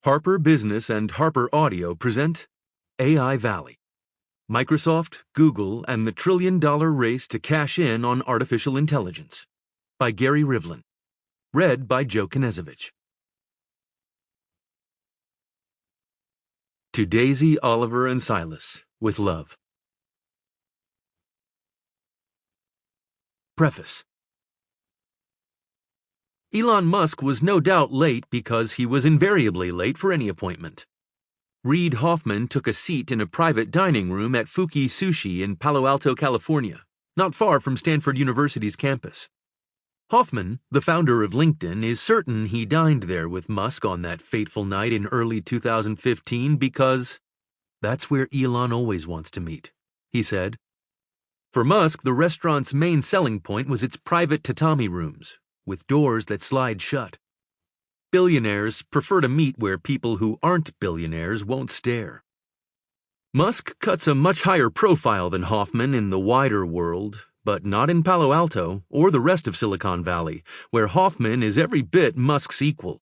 Harper Business and HarperAudio present AI Valley. Microsoft, Google, and the trillion-dollar race to cash in on artificial intelligence. By Gary Rivlin. Read by Joe Knezovich. To Daisy, Oliver, and Silas, with love. Preface. Elon Musk was no doubt late because he was invariably late for any appointment. Reid Hoffman took a seat in a private dining room at Fuki Sushi in Palo Alto, California, not far from Stanford University's campus. Hoffman, the founder of LinkedIn, is certain he dined there with Musk on that fateful night in early 2015 because that's where Elon always wants to meet, he said. For Musk, the restaurant's main selling point was its private tatami rooms, with doors that slide shut. Billionaires prefer to meet where people who aren't billionaires won't stare. Musk cuts a much higher profile than Hoffman in the wider world, but not in Palo Alto or the rest of Silicon Valley, where Hoffman is every bit Musk's equal.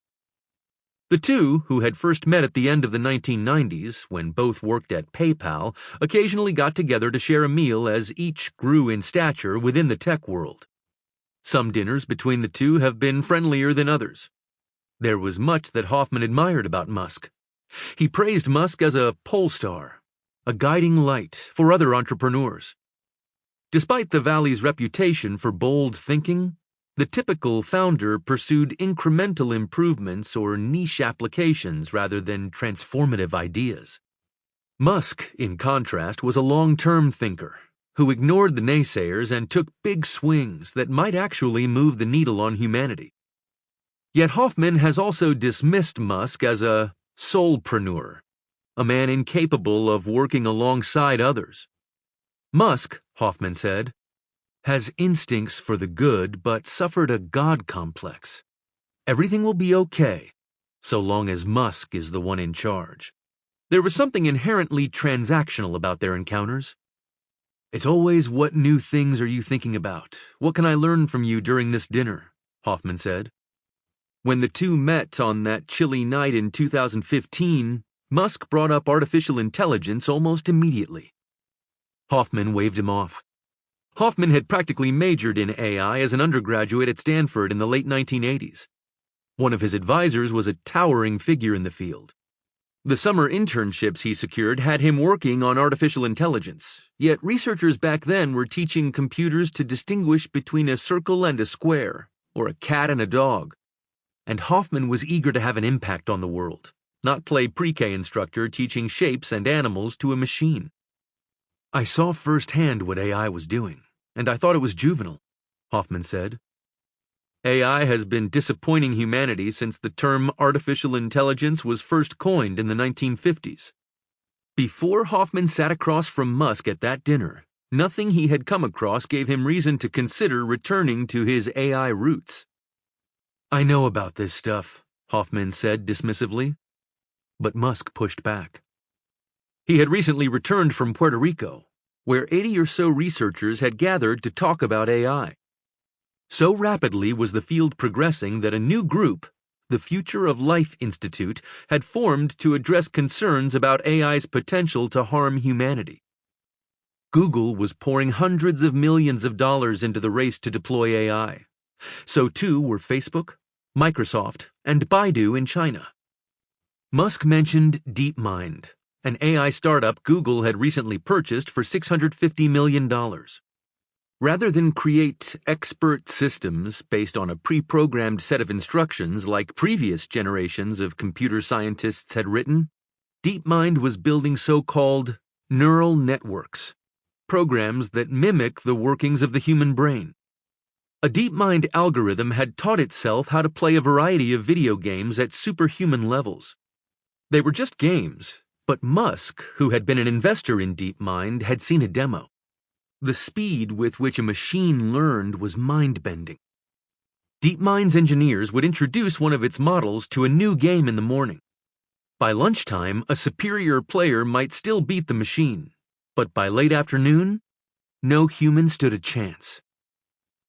The two, who had first met at the end of the 1990s, when both worked at PayPal, occasionally got together to share a meal as each grew in stature within the tech world. Some dinners between the two have been friendlier than others. There was much that Hoffman admired about Musk. He praised Musk as a pole star, a guiding light for other entrepreneurs. Despite the Valley's reputation for bold thinking, the typical founder pursued incremental improvements or niche applications rather than transformative ideas. Musk, in contrast, was a long-term thinker who ignored the naysayers and took big swings that might actually move the needle on humanity. Yet Hoffman has also dismissed Musk as a soulpreneur, a man incapable of working alongside others. Musk, Hoffman said, has instincts for the good but suffered a God complex. Everything will be okay, so long as Musk is the one in charge. There was something inherently transactional about their encounters. It's always, what new things are you thinking about? What can I learn from you during this dinner? Hoffman said. When the two met on that chilly night in 2015, Musk brought up artificial intelligence almost immediately. Hoffman waved him off. Hoffman had practically majored in AI as an undergraduate at Stanford in the late 1980s. One of his advisors was a towering figure in the field. The summer internships he secured had him working on artificial intelligence, yet researchers back then were teaching computers to distinguish between a circle and a square, or a cat and a dog. And Hoffman was eager to have an impact on the world, not play pre-K instructor teaching shapes and animals to a machine. I saw firsthand what AI was doing, and I thought it was juvenile, Hoffman said. AI has been disappointing humanity since the term artificial intelligence was first coined in the 1950s. Before Hoffman sat across from Musk at that dinner, nothing he had come across gave him reason to consider returning to his AI roots. I know about this stuff, Hoffman said dismissively. But Musk pushed back. He had recently returned from Puerto Rico, where 80 or so researchers had gathered to talk about AI. So rapidly was the field progressing that a new group, the Future of Life Institute, had formed to address concerns about AI's potential to harm humanity. Google was pouring hundreds of millions of dollars into the race to deploy AI. So too were Facebook, Microsoft, and Baidu in China. Musk mentioned DeepMind, an AI startup Google had recently purchased for $650 million. Rather than create expert systems based on a pre-programmed set of instructions like previous generations of computer scientists had written, DeepMind was building so-called neural networks, programs that mimic the workings of the human brain. A DeepMind algorithm had taught itself how to play a variety of video games at superhuman levels. They were just games, but Musk, who had been an investor in DeepMind, had seen a demo. The speed with which a machine learned was mind-bending. DeepMind's engineers would introduce one of its models to a new game in the morning. By lunchtime, a superior player might still beat the machine, but by late afternoon, no human stood a chance.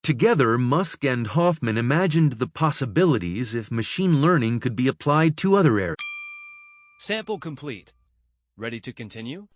Together, Musk and Hoffman imagined the possibilities if machine learning could be applied to other areas. Sample complete. Ready to continue?